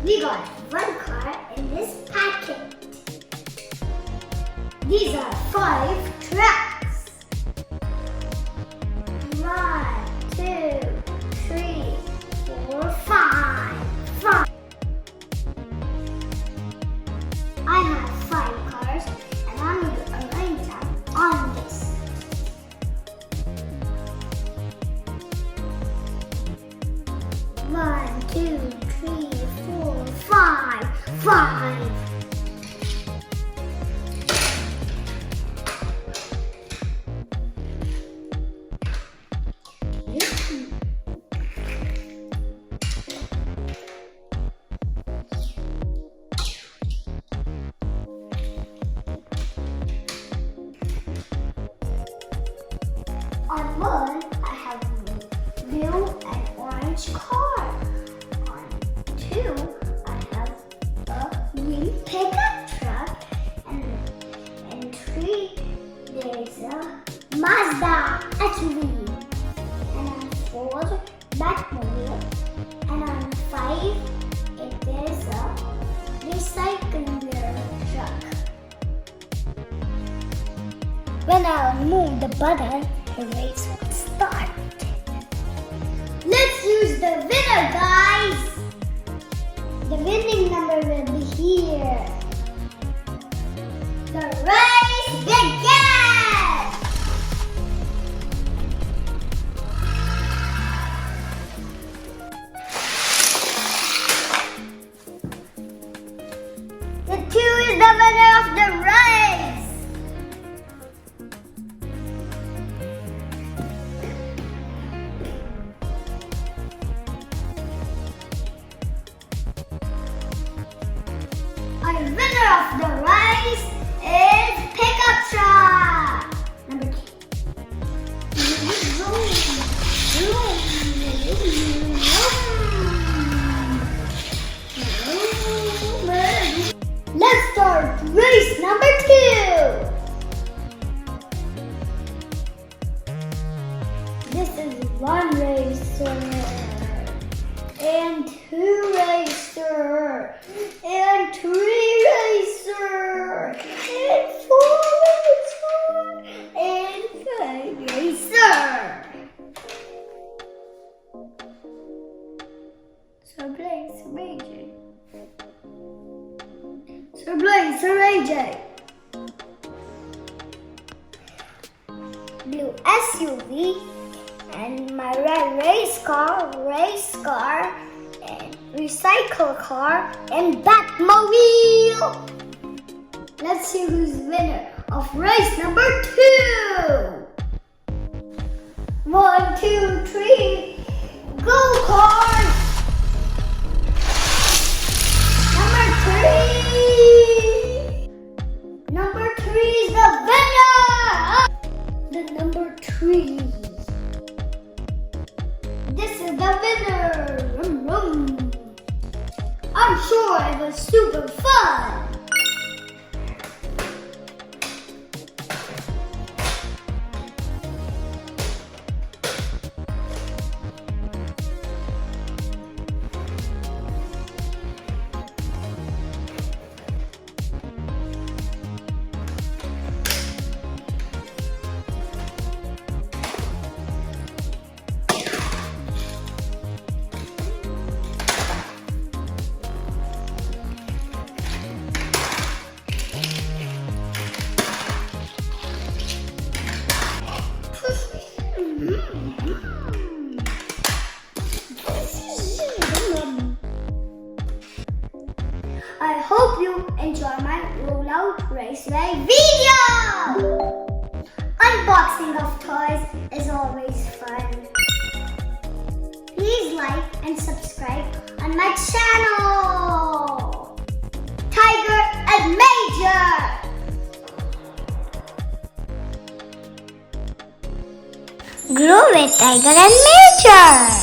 We got one car in this packet. These are 5 tracks. 1, 2, 3, 4, 5. 5. I have 5 cars and I'm going to arrange them on this. 1, 2, 3, 4, 5. 5. On one, I have blue and orange car. On 2, I have a green pickup truck. And 3, there's a Mazda SUV. And on 4, Batmobile. And on 5, there's a recycling truck. When I move the button, the race will start. Let's use the winner, guys! The winning number will be here. The race begins! The 2 is the winner of the race! Our winner of the race is Pickup Truck. Number 2. Let's start race number 2. This is 1 racer and 2 racer and 3 racer and 4 racer and 5 racer. Sir Blaze, Sir AJ. Blue SUV and my red race car, and recycle car, and Batmobile. Let's see who's winner of race number 2. 1, 2, 3, go cars! Number 3. Number 3 is the winner. The number 3. This is the winner. I'm sure it was super fun. I hope you enjoy my Rollout Raceway video! Unboxing of toys is always fun. Please like and subscribe on my channel! Tiger and Major! Grow with Tiger and Major!